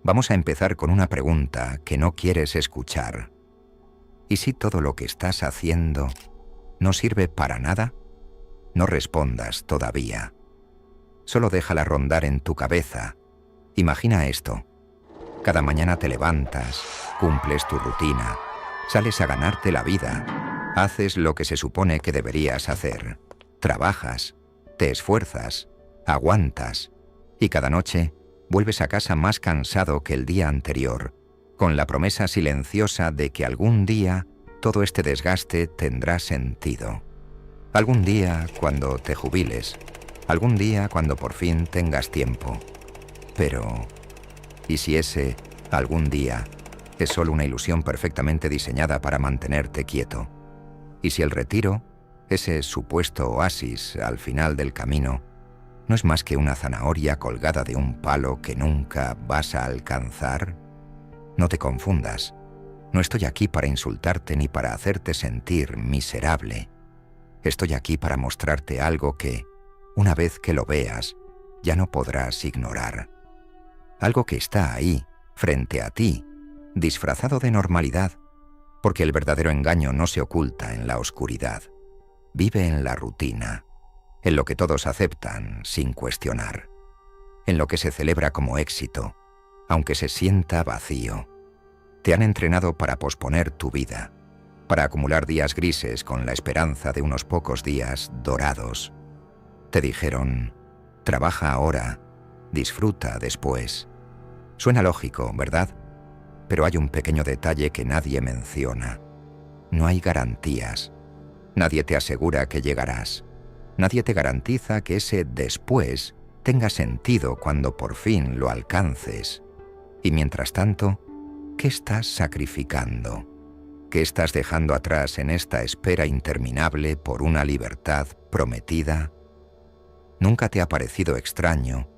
Vamos a empezar con una pregunta que no quieres escuchar. ¿Y si todo lo que estás haciendo no sirve para nada? No respondas todavía. Solo déjala rondar en tu cabeza. Imagina esto. Cada mañana te levantas, cumples tu rutina, sales a ganarte la vida, haces lo que se supone que deberías hacer, trabajas, te esfuerzas, aguantas, y cada noche vuelves a casa más cansado que el día anterior, con la promesa silenciosa de que algún día todo este desgaste tendrá sentido. Algún día cuando te jubiles, algún día cuando por fin tengas tiempo. Pero, ¿y si ese algún día es solo una ilusión perfectamente diseñada para mantenerte quieto? ¿Y si el retiro, ese supuesto oasis al final del camino, no es más que una zanahoria colgada de un palo que nunca vas a alcanzar? No te confundas. No estoy aquí para insultarte ni para hacerte sentir miserable. Estoy aquí para mostrarte algo que, una vez que lo veas, ya no podrás ignorar. Algo que está ahí, frente a ti, disfrazado de normalidad, porque el verdadero engaño no se oculta en la oscuridad. Vive en la rutina, en lo que todos aceptan sin cuestionar, en lo que se celebra como éxito, aunque se sienta vacío. Te han entrenado para posponer tu vida, para acumular días grises con la esperanza de unos pocos días dorados. Te dijeron, trabaja ahora, disfruta después. Suena lógico, ¿verdad? Pero hay un pequeño detalle que nadie menciona. No hay garantías. Nadie te asegura que llegarás. Nadie te garantiza que ese después tenga sentido cuando por fin lo alcances. Y mientras tanto, ¿qué estás sacrificando? ¿Qué estás dejando atrás en esta espera interminable por una libertad prometida? ¿Nunca te ha parecido extraño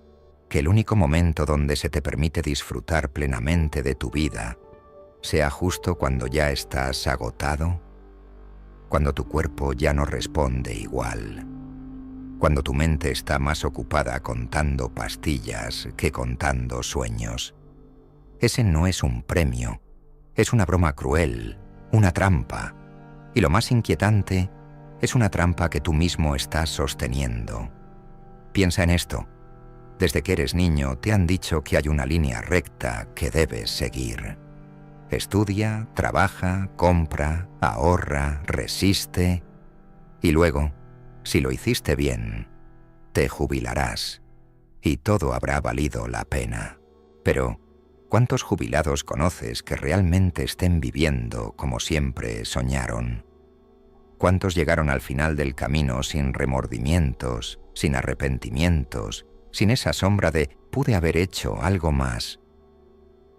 que el único momento donde se te permite disfrutar plenamente de tu vida sea justo cuando ya estás agotado? Cuando tu cuerpo ya no responde igual. Cuando tu mente está más ocupada contando pastillas que contando sueños. Ese no es un premio, es una broma cruel, una trampa. Y lo más inquietante, es una trampa que tú mismo estás sosteniendo. Piensa en esto. Desde que eres niño te han dicho que hay una línea recta que debes seguir. Estudia, trabaja, compra, ahorra, resiste. Y luego, si lo hiciste bien, te jubilarás. Y todo habrá valido la pena. Pero, ¿cuántos jubilados conoces que realmente estén viviendo como siempre soñaron? ¿Cuántos llegaron al final del camino sin remordimientos, sin arrepentimientos, sin esa sombra de «pude haber hecho algo más»?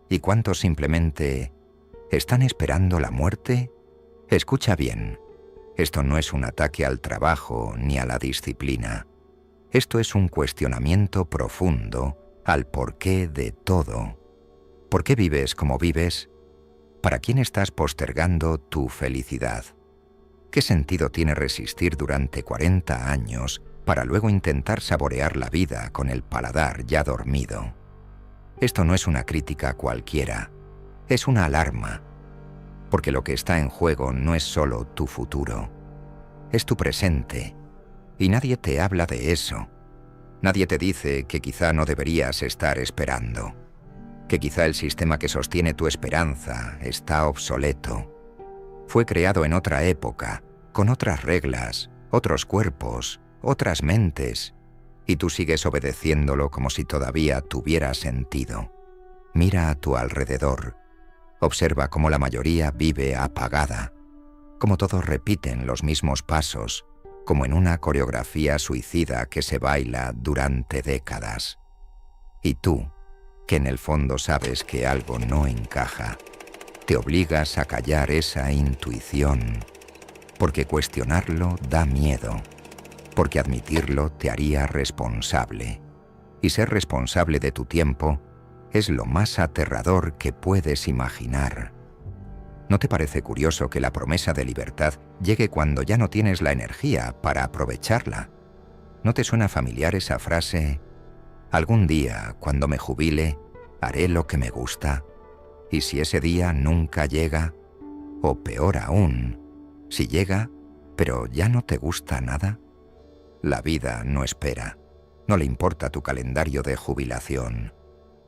¿Y cuántos simplemente están esperando la muerte? Escucha bien, esto no es un ataque al trabajo ni a la disciplina. Esto es un cuestionamiento profundo al porqué de todo. ¿Por qué vives como vives? ¿Para quién estás postergando tu felicidad? ¿Qué sentido tiene resistir durante 40 años para luego intentar saborear la vida con el paladar ya dormido? Esto no es una crítica cualquiera, es una alarma, porque lo que está en juego no es solo tu futuro, es tu presente, y nadie te habla de eso. Nadie te dice que quizá no deberías estar esperando, que quizá el sistema que sostiene tu esperanza está obsoleto. Fue creado en otra época, con otras reglas, otros cuerpos, otras mentes, y tú sigues obedeciéndolo como si todavía tuviera sentido. Mira a tu alrededor. Observa cómo la mayoría vive apagada, cómo todos repiten los mismos pasos, como en una coreografía suicida que se baila durante décadas. Y tú, que en el fondo sabes que algo no encaja, te obligas a callar esa intuición, porque cuestionarlo da miedo, porque admitirlo te haría responsable, y ser responsable de tu tiempo es lo más aterrador que puedes imaginar. ¿No te parece curioso que la promesa de libertad llegue cuando ya no tienes la energía para aprovecharla? ¿No te suena familiar esa frase? Algún día, cuando me jubile, ¿Haré lo que me gusta? ¿Y si ese día nunca llega? O peor aún, si llega, pero ya no te gusta nada. La vida no espera. No le importa tu calendario de jubilación.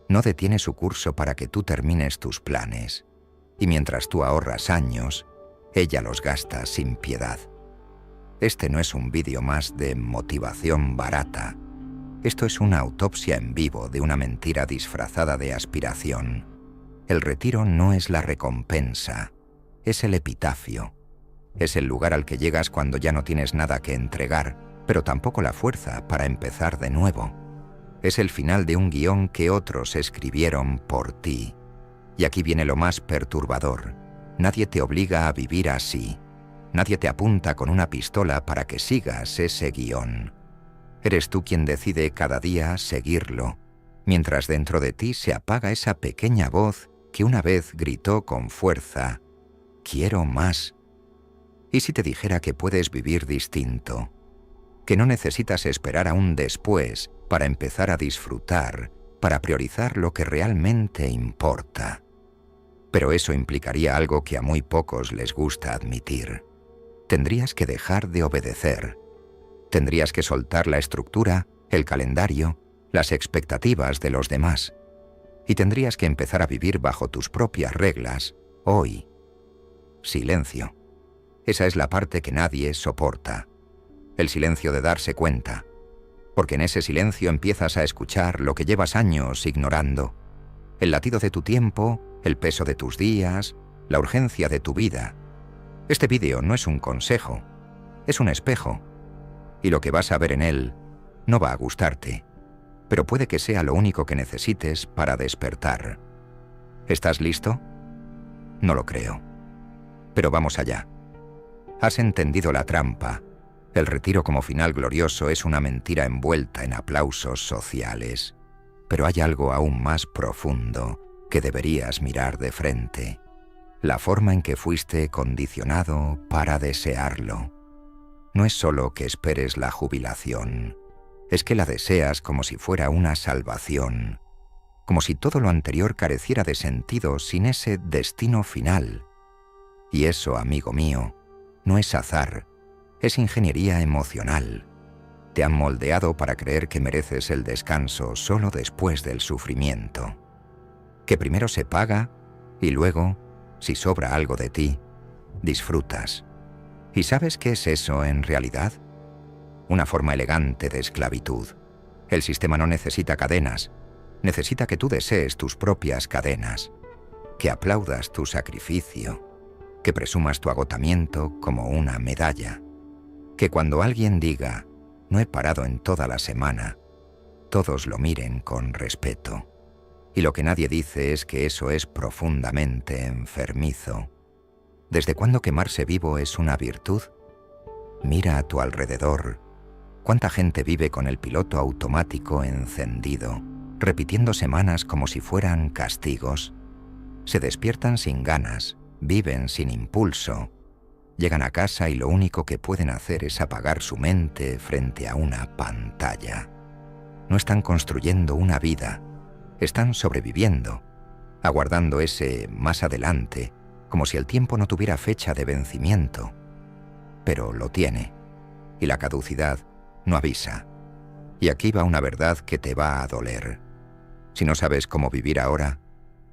No detiene su curso para que tú termines tus planes. Y mientras tú ahorras años, ella los gasta sin piedad. Este no es un vídeo más de motivación barata. Esto es una autopsia en vivo de una mentira disfrazada de aspiración. El retiro no es la recompensa, es el epitafio. Es el lugar al que llegas cuando ya no tienes nada que entregar, pero tampoco la fuerza para empezar de nuevo. Es el final de un guión que otros escribieron por ti. Y aquí viene lo más perturbador. Nadie te obliga a vivir así. Nadie te apunta con una pistola para que sigas ese guión. Eres tú quien decide cada día seguirlo, mientras dentro de ti se apaga esa pequeña voz que una vez gritó con fuerza: «Quiero más». ¿Y si te dijera que puedes vivir distinto? Que no necesitas esperar a un después para empezar a disfrutar, para priorizar lo que realmente importa. Pero eso implicaría algo que a muy pocos les gusta admitir. Tendrías que dejar de obedecer. Tendrías que soltar la estructura, el calendario, las expectativas de los demás. Y tendrías que empezar a vivir bajo tus propias reglas, hoy. Silencio. Esa es la parte que nadie soporta. El silencio de darse cuenta. Porque en ese silencio empiezas a escuchar lo que llevas años ignorando. El latido de tu tiempo, el peso de tus días, la urgencia de tu vida. Este vídeo no es un consejo, es un espejo. Y lo que vas a ver en él no va a gustarte, pero puede que sea lo único que necesites para despertar. ¿Estás listo? No lo creo. Pero vamos allá. Has entendido la trampa. El retiro como final glorioso es una mentira envuelta en aplausos sociales. Pero hay algo aún más profundo que deberías mirar de frente. La forma en que fuiste condicionado para desearlo. No es solo que esperes la jubilación, es que la deseas como si fuera una salvación, como si todo lo anterior careciera de sentido sin ese destino final. Y eso, amigo mío, no es azar, es ingeniería emocional. Te han moldeado para creer que mereces el descanso solo después del sufrimiento. Que primero se paga y luego, si sobra algo de ti, disfrutas. ¿Y sabes qué es eso en realidad? Una forma elegante de esclavitud. El sistema no necesita cadenas, necesita que tú desees tus propias cadenas, que aplaudas tu sacrificio, que presumas tu agotamiento como una medalla, que cuando alguien diga «no he parado en toda la semana», todos lo miren con respeto. Y lo que nadie dice es que eso es profundamente enfermizo. ¿Desde cuándo quemarse vivo es una virtud? Mira a tu alrededor. ¿Cuánta gente vive con el piloto automático encendido, repitiendo semanas como si fueran castigos? Se despiertan sin ganas, viven sin impulso. Llegan a casa y lo único que pueden hacer es apagar su mente frente a una pantalla. No están construyendo una vida, están sobreviviendo, aguardando ese más adelante, como si el tiempo no tuviera fecha de vencimiento. Pero lo tiene, y la caducidad no avisa. Y aquí va una verdad que te va a doler. Si no sabes cómo vivir ahora,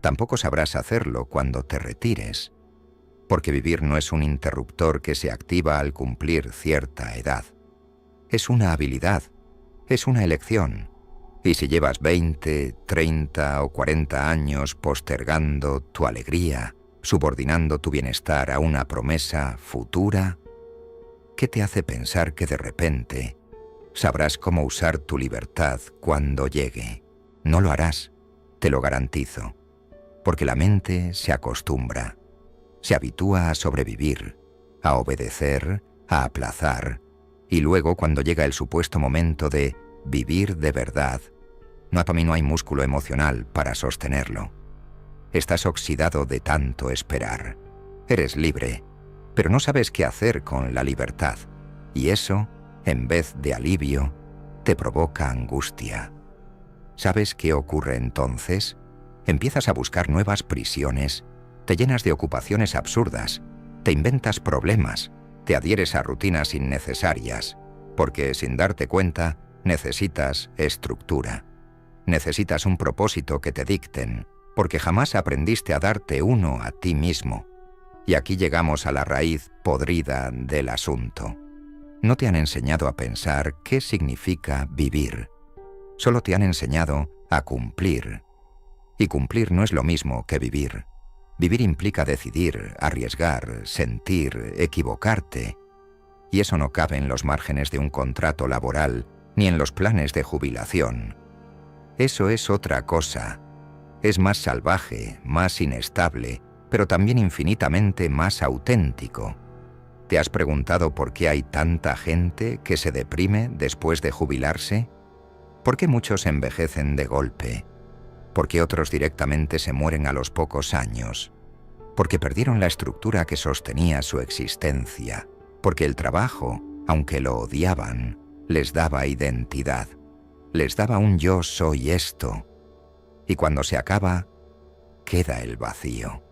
tampoco sabrás hacerlo cuando te retires. Porque vivir no es un interruptor que se activa al cumplir cierta edad. Es una habilidad, es una elección. Y si llevas 20, 30 o 40 años postergando tu alegría, subordinando tu bienestar a una promesa futura, ¿qué te hace pensar que de repente sabrás cómo usar tu libertad cuando llegue? No lo harás, te lo garantizo, porque la mente se acostumbra, se habitúa a sobrevivir, a obedecer, a aplazar, y luego cuando llega el supuesto momento de vivir de verdad, para mí no hay músculo emocional para sostenerlo. Estás oxidado de tanto esperar. Eres libre, pero no sabes qué hacer con la libertad. Y eso, en vez de alivio, te provoca angustia. ¿Sabes qué ocurre entonces? Empiezas a buscar nuevas prisiones, te llenas de ocupaciones absurdas, te inventas problemas, te adhieres a rutinas innecesarias, porque sin darte cuenta necesitas estructura. Necesitas un propósito que te dicten, porque jamás aprendiste a darte uno a ti mismo. Y aquí llegamos a la raíz podrida del asunto. No te han enseñado a pensar qué significa vivir. Solo te han enseñado a cumplir. Y cumplir no es lo mismo que vivir. Vivir implica decidir, arriesgar, sentir, equivocarte. Y eso no cabe en los márgenes de un contrato laboral ni en los planes de jubilación. Eso es otra cosa. Es más salvaje, más inestable, pero también infinitamente más auténtico. ¿Te has preguntado por qué hay tanta gente que se deprime después de jubilarse? ¿Por qué muchos envejecen de golpe? ¿Por qué otros directamente se mueren a los pocos años? Porque perdieron la estructura que sostenía su existencia. Porque el trabajo, aunque lo odiaban, les daba identidad. Les daba un yo soy esto. Y cuando se acaba, queda el vacío.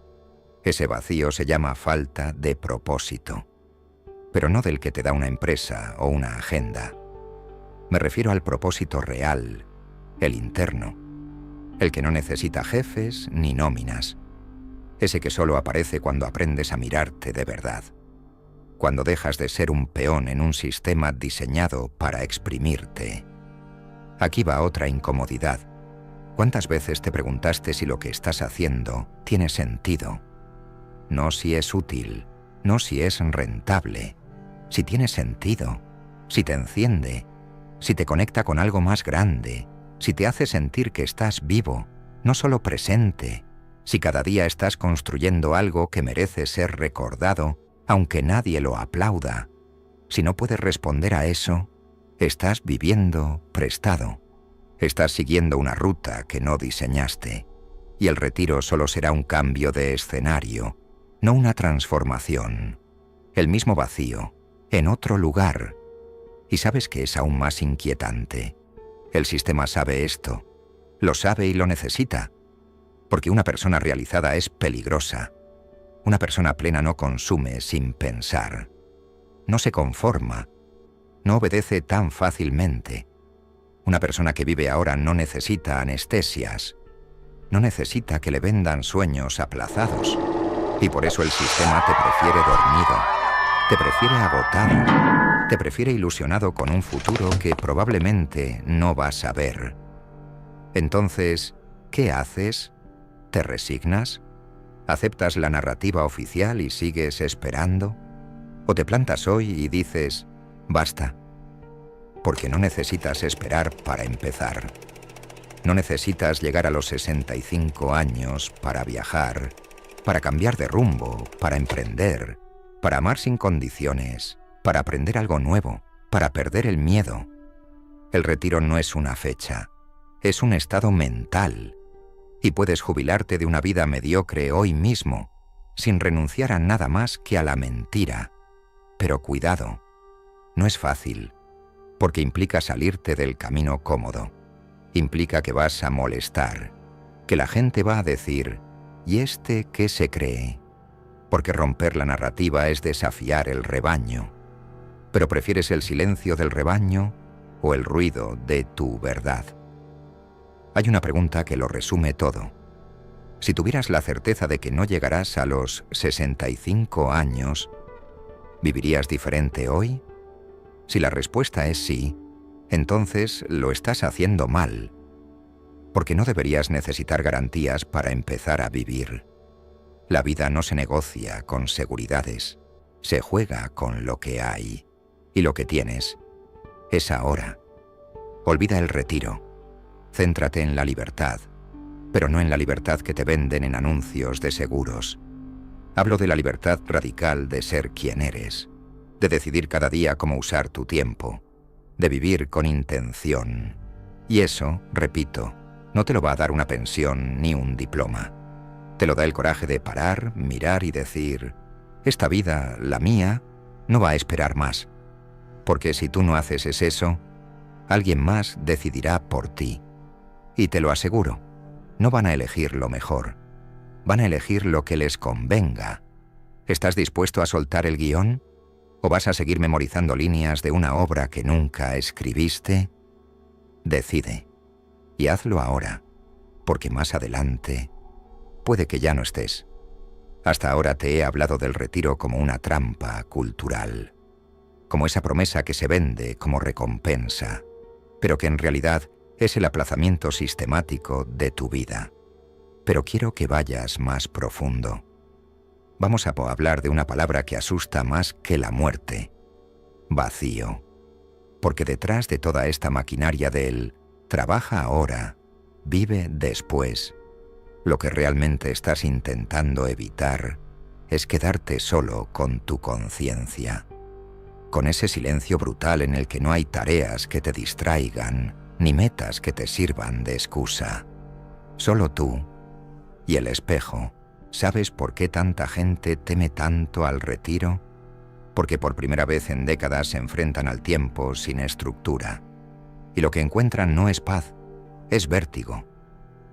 Ese vacío se llama falta de propósito. Pero no del que te da una empresa o una agenda. Me refiero al propósito real, el interno. El que no necesita jefes ni nóminas. Ese que solo aparece cuando aprendes a mirarte de verdad. Cuando dejas de ser un peón en un sistema diseñado para exprimirte. Aquí va otra incomodidad. ¿Cuántas veces te preguntaste si lo que estás haciendo tiene sentido? No si es útil, no si es rentable, si tiene sentido, si te enciende, si te conecta con algo más grande, si te hace sentir que estás vivo, no solo presente, si cada día estás construyendo algo que merece ser recordado, aunque nadie lo aplauda. Si no puedes responder a eso, estás viviendo prestado. Estás siguiendo una ruta que no diseñaste. Y el retiro solo será un cambio de escenario, no una transformación. El mismo vacío, en otro lugar. Y sabes que es aún más inquietante. El sistema sabe esto. Lo sabe y lo necesita. Porque una persona realizada es peligrosa. Una persona plena no consume sin pensar. No se conforma. No obedece tan fácilmente. Una persona que vive ahora no necesita anestesias. No necesita que le vendan sueños aplazados. Y por eso el sistema te prefiere dormido. Te prefiere agotado. Te prefiere ilusionado con un futuro que probablemente no vas a ver. Entonces, ¿qué haces? ¿Te resignas? ¿Aceptas la narrativa oficial y sigues esperando? ¿O te plantas hoy y dices, basta? Porque no necesitas esperar para empezar. No necesitas llegar a los 65 años para viajar, para cambiar de rumbo, para emprender, para amar sin condiciones, para aprender algo nuevo, para perder el miedo. El retiro no es una fecha, es un estado mental. Y puedes jubilarte de una vida mediocre hoy mismo, sin renunciar a nada más que a la mentira. Pero cuidado, no es fácil, porque implica salirte del camino cómodo. Implica que vas a molestar, que la gente va a decir, ¿y este qué se cree? Porque romper la narrativa es desafiar el rebaño. Pero prefieres el silencio del rebaño o el ruido de tu verdad. Hay una pregunta que lo resume todo. Si tuvieras la certeza de que no llegarás a los 65 años, ¿vivirías diferente hoy? Si la respuesta es sí, entonces lo estás haciendo mal, porque no deberías necesitar garantías para empezar a vivir. La vida no se negocia con seguridades, se juega con lo que hay, y lo que tienes es ahora. Olvida el retiro. Céntrate en la libertad, pero no en la libertad que te venden en anuncios de seguros. Hablo de la libertad radical de ser quien eres, de decidir cada día cómo usar tu tiempo, de vivir con intención. Y eso, repito, no te lo va a dar una pensión ni un diploma. Te lo da el coraje de parar, mirar y decir, esta vida, la mía, no va a esperar más. Porque si tú no haces eso, alguien más decidirá por ti. Y te lo aseguro, No van a elegir lo mejor. Van a elegir lo que les convenga. ¿Estás dispuesto a soltar el guión? ¿O vas a seguir memorizando líneas de una obra que nunca escribiste? Decide. Y hazlo ahora, porque más adelante puede que ya no estés. Hasta ahora te he hablado del retiro como una trampa cultural, como esa promesa que se vende como recompensa, pero que en realidad es el aplazamiento sistemático de tu vida. Pero quiero que vayas más profundo. Vamos a hablar de una palabra que asusta más que la muerte: vacío. Porque detrás de toda esta maquinaria del trabaja ahora, vive después, lo que realmente estás intentando evitar es quedarte solo con tu conciencia, con ese silencio brutal en el que no hay tareas que te distraigan, ni metas que te sirvan de excusa. Solo tú y el espejo. ¿Sabes por qué tanta gente teme tanto al retiro? Porque por primera vez en décadas se enfrentan al tiempo sin estructura. Y lo que encuentran no es paz, es vértigo.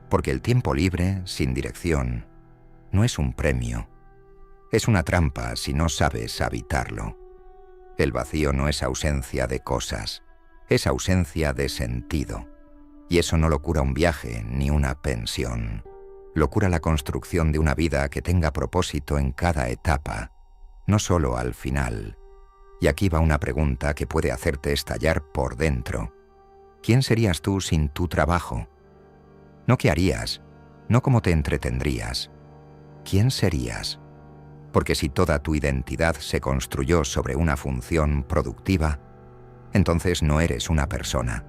Porque el tiempo libre, sin dirección, no es un premio. Es una trampa si no sabes habitarlo. El vacío no es ausencia de cosas, es ausencia de sentido. Y eso no lo cura un viaje ni una pensión. Lo cura la construcción de una vida que tenga propósito en cada etapa, no solo al final. Y aquí va una pregunta que puede hacerte estallar por dentro. ¿Quién serías tú sin tu trabajo? No qué harías, no cómo te entretendrías. ¿Quién serías? Porque si toda tu identidad se construyó sobre una función productiva, entonces no eres una persona.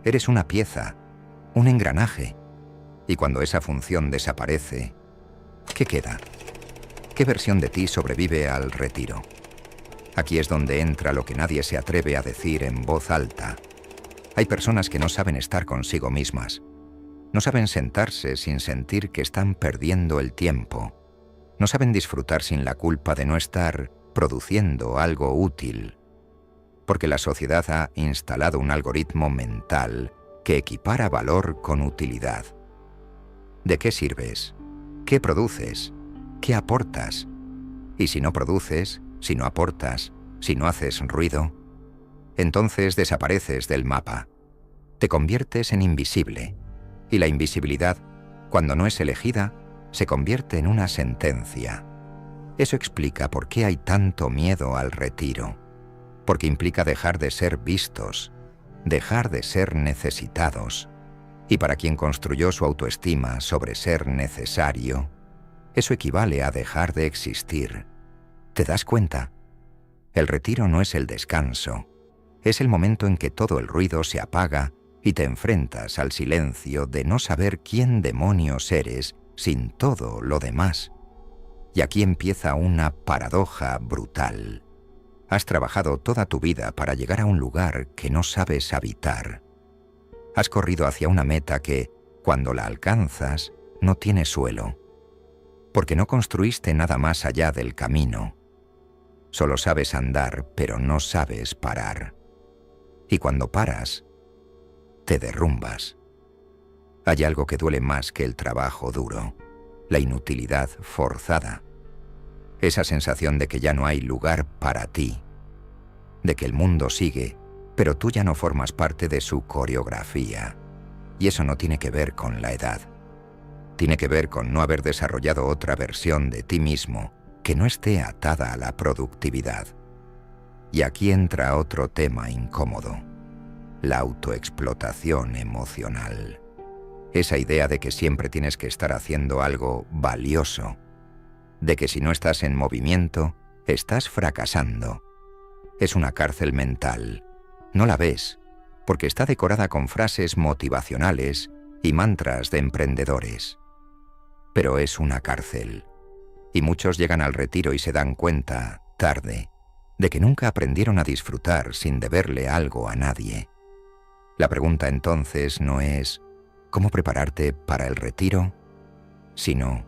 Eres una pieza, un engranaje. Y cuando esa función desaparece, ¿qué queda? ¿Qué versión de ti sobrevive al retiro? Aquí es donde entra lo que nadie se atreve a decir en voz alta. Hay personas que no saben estar consigo mismas. No saben sentarse sin sentir que están perdiendo el tiempo. No saben disfrutar sin la culpa de no estar produciendo algo útil. Porque la sociedad ha instalado un algoritmo mental que equipara valor con utilidad. ¿De qué sirves? ¿Qué produces? ¿Qué aportas? Y si no produces, si no aportas, si no haces ruido, entonces desapareces del mapa. Te conviertes en invisible. Y la invisibilidad, cuando no es elegida, se convierte en una sentencia. Eso explica por qué hay tanto miedo al retiro. Porque implica dejar de ser vistos, dejar de ser necesitados. Y para quien construyó su autoestima sobre ser necesario, eso equivale a dejar de existir. ¿Te das cuenta? El retiro no es el descanso, es el momento en que todo el ruido se apaga y te enfrentas al silencio de no saber quién demonios eres sin todo lo demás. Y aquí empieza una paradoja brutal. Has trabajado toda tu vida para llegar a un lugar que no sabes habitar. Has corrido hacia una meta que, cuando la alcanzas, no tiene suelo. Porque no construiste nada más allá del camino. Solo sabes andar, pero no sabes parar. Y cuando paras, te derrumbas. Hay algo que duele más que el trabajo duro, la inutilidad forzada. Esa sensación de que ya no hay lugar para ti, de que el mundo sigue, pero tú ya no formas parte de su coreografía. Y eso no tiene que ver con la edad. Tiene que ver con no haber desarrollado otra versión de ti mismo que no esté atada a la productividad. Y aquí entra otro tema incómodo: la autoexplotación emocional. Esa idea de que siempre tienes que estar haciendo algo valioso, de que si no estás en movimiento, estás fracasando. Es una cárcel mental. No la ves, porque está decorada con frases motivacionales y mantras de emprendedores. Pero es una cárcel. Y muchos llegan al retiro y se dan cuenta, tarde, de que nunca aprendieron a disfrutar sin deberle algo a nadie. La pregunta entonces no es ¿cómo prepararte para el retiro?, sino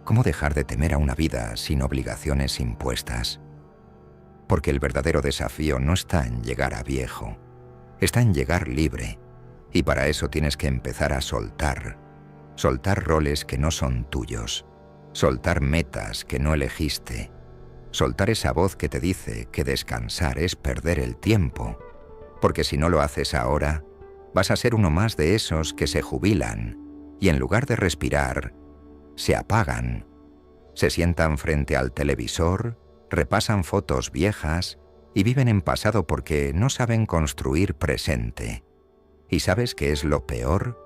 ¿cómo dejar de temer a una vida sin obligaciones impuestas? Porque el verdadero desafío no está en llegar a viejo, está en llegar libre, y para eso tienes que empezar a soltar. soltar roles que no son tuyos, soltar metas que no elegiste, soltar esa voz que te dice que descansar es perder el tiempo, porque si no lo haces ahora, vas a ser uno más de esos que se jubilan y en lugar de respirar, se apagan, se sientan frente al televisor, repasan fotos viejas y viven en pasado porque no saben construir presente. ¿Y sabes qué es lo peor?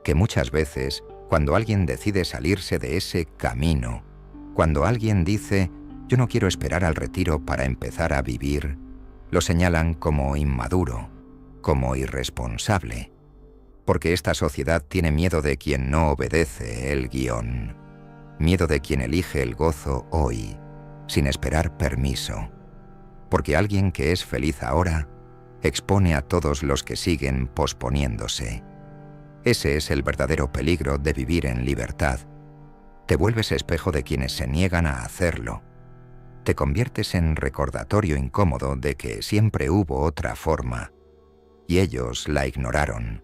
Que muchas veces, cuando alguien decide salirse de ese camino, cuando alguien dice «yo no quiero esperar al retiro para empezar a vivir», lo señalan como inmaduro, como irresponsable, porque esta sociedad tiene miedo de quien no obedece el guión, miedo de quien elige el gozo hoy, sin esperar permiso, porque alguien que es feliz ahora expone a todos los que siguen posponiéndose. Ese es el verdadero peligro de vivir en libertad. Te vuelves espejo de quienes se niegan a hacerlo. Te conviertes en recordatorio incómodo de que siempre hubo otra forma, y ellos la ignoraron.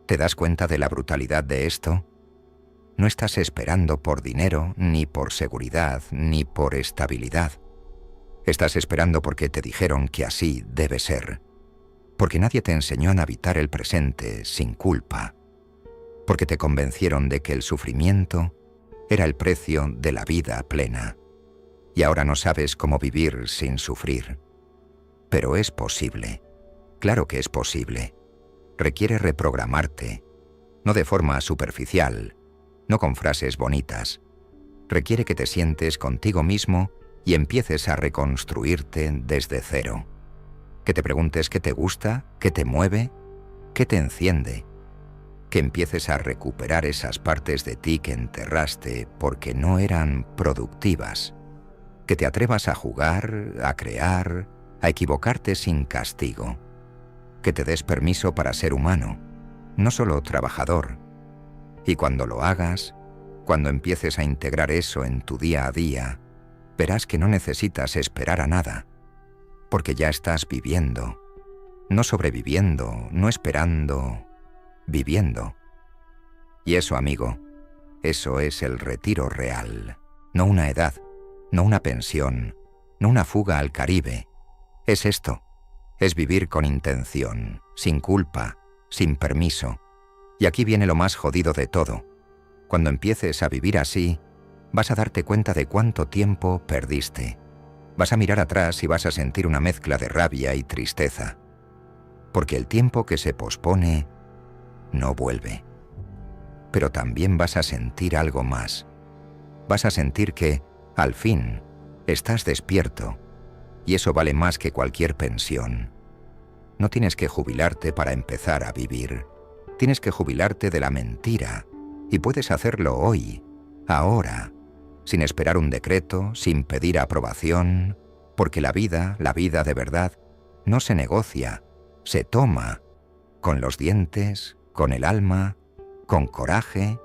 ¿Te das cuenta de la brutalidad de esto? No estás esperando por dinero, ni por seguridad, ni por estabilidad. Estás esperando porque te dijeron que así debe ser. Porque nadie te enseñó a habitar el presente sin culpa. Porque te convencieron de que el sufrimiento era el precio de la vida plena. Y ahora no sabes cómo vivir sin sufrir. Pero es posible. Claro que es posible. Requiere reprogramarte, no de forma superficial, no con frases bonitas. Requiere que te sientes contigo mismo y empieces a reconstruirte desde cero. Que te preguntes qué te gusta, qué te mueve, qué te enciende. Que empieces a recuperar esas partes de ti que enterraste porque no eran productivas. Que te atrevas a jugar, a crear, a equivocarte sin castigo. Que te des permiso para ser humano, no solo trabajador. Y cuando lo hagas, cuando empieces a integrar eso en tu día a día, verás que no necesitas esperar a nada, porque ya estás viviendo, no sobreviviendo, no esperando, viviendo. Y eso, amigo, eso es el retiro real, no una edad, no una pensión, no una fuga al Caribe. Es esto, es vivir con intención, sin culpa, sin permiso. Y aquí viene lo más jodido de todo. Cuando empieces a vivir así, vas a darte cuenta de cuánto tiempo perdiste. Vas a mirar atrás y vas a sentir una mezcla de rabia y tristeza. Porque el tiempo que se pospone no vuelve. Pero también vas a sentir algo más. Vas a sentir que, al fin, estás despierto. Y eso vale más que cualquier pensión. No tienes que jubilarte para empezar a vivir. Tienes que jubilarte de la mentira. Y puedes hacerlo hoy, ahora, sin esperar un decreto, sin pedir aprobación, porque la vida de verdad, no se negocia, se toma, con los dientes, con el alma, con coraje.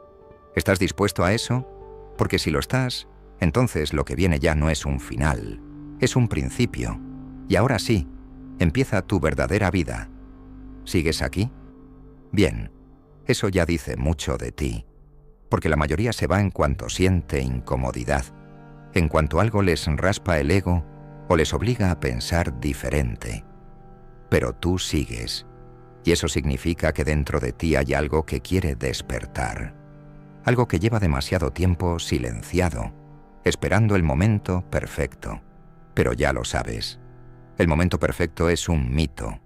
¿Estás dispuesto a eso? Porque si lo estás, entonces lo que viene ya no es un final, es un principio. Y ahora sí, empieza tu verdadera vida. ¿Sigues aquí? Bien, eso ya dice mucho de ti, porque la mayoría se va en cuanto siente incomodidad, en cuanto algo les raspa el ego o les obliga a pensar diferente. Pero tú sigues, y eso significa que dentro de ti hay algo que quiere despertar, algo que lleva demasiado tiempo silenciado, esperando el momento perfecto. Pero ya lo sabes, el momento perfecto es un mito,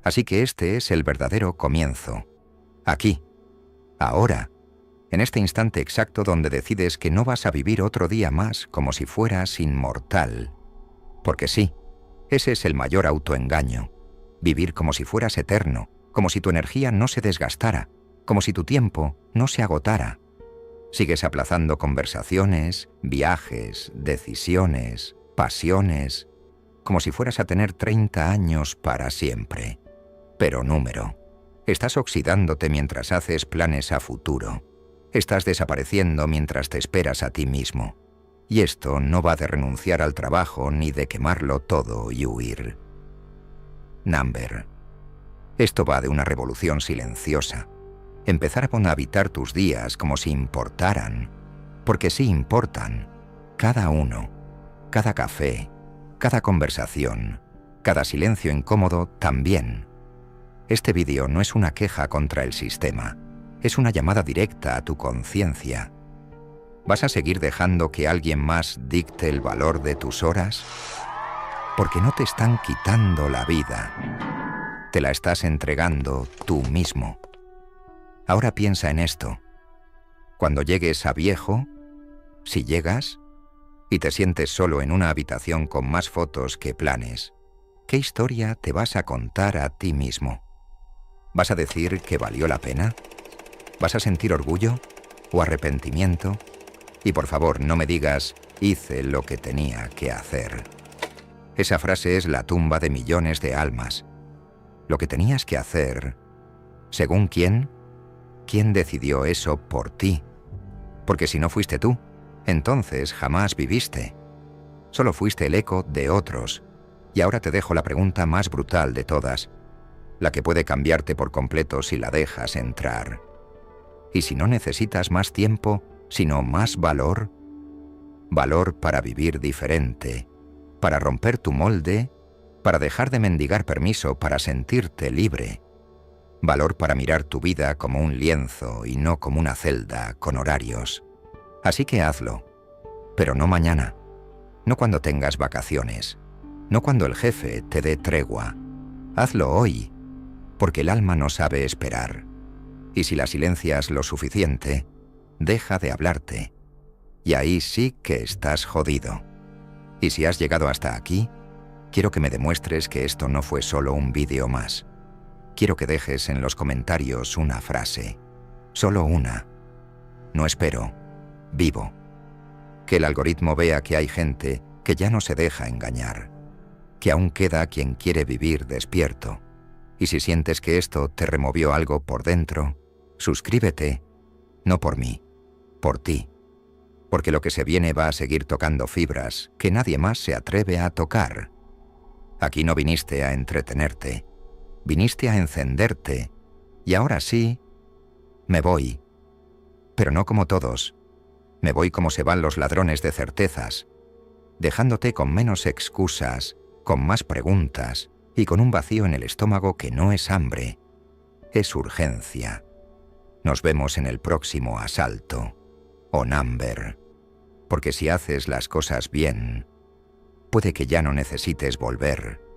así que este es el verdadero comienzo, aquí, ahora, en este instante exacto donde decides que no vas a vivir otro día más como si fueras inmortal. Porque sí, ese es el mayor autoengaño, vivir como si fueras eterno, como si tu energía no se desgastara, como si tu tiempo no se agotara. Sigues aplazando conversaciones, viajes, decisiones, pasiones, como si fueras a tener 30 años para siempre. Pero número, estás oxidándote mientras haces planes a futuro. Estás desapareciendo mientras te esperas a ti mismo. Y esto no va de renunciar al trabajo ni de quemarlo todo y huir. Number. Esto va de una revolución silenciosa. Empezar a habitar tus días como si importaran, porque sí importan, cada uno, cada café, cada conversación, cada silencio incómodo también. Este vídeo no es una queja contra el sistema, es una llamada directa a tu conciencia. ¿Vas a seguir dejando que alguien más dicte el valor de tus horas? Porque no te están quitando la vida, te la estás entregando tú mismo. Ahora piensa en esto. Cuando llegues a viejo, si llegas, y te sientes solo en una habitación con más fotos que planes, ¿qué historia te vas a contar a ti mismo? ¿Vas a decir que valió la pena? ¿Vas a sentir orgullo o arrepentimiento? Y por favor, no me digas, hice lo que tenía que hacer. Esa frase es la tumba de millones de almas. Lo que tenías que hacer, ¿según quién? ¿Quién decidió eso por ti? Porque si no fuiste tú, entonces jamás viviste. Solo fuiste el eco de otros. Y ahora te dejo la pregunta más brutal de todas, la que puede cambiarte por completo si la dejas entrar. ¿Y si no necesitas más tiempo, sino más valor? Valor para vivir diferente, para romper tu molde, para dejar de mendigar permiso, para sentirte libre. Valor para mirar tu vida como un lienzo y no como una celda con horarios. Así que hazlo, pero no mañana, no cuando tengas vacaciones, no cuando el jefe te dé tregua. Hazlo hoy, porque el alma no sabe esperar. Y si la silencias lo suficiente, deja de hablarte. Y ahí sí que estás jodido. Y si has llegado hasta aquí, quiero que me demuestres que esto no fue solo un vídeo más. Quiero que dejes en los comentarios una frase. Solo una. No espero. Vivo. Que el algoritmo vea que hay gente que ya no se deja engañar. Que aún queda quien quiere vivir despierto. Y si sientes que esto te removió algo por dentro, suscríbete. No por mí, por ti. Porque lo que se viene va a seguir tocando fibras que nadie más se atreve a tocar. Aquí no viniste a entretenerte. Viniste a encenderte. Y ahora sí, me voy. Pero no como todos. Me voy como se van los ladrones de certezas, dejándote con menos excusas, con más preguntas y con un vacío en el estómago que no es hambre, es urgencia. Nos vemos en el próximo asalto, o Number, porque si haces las cosas bien, puede que ya no necesites volver.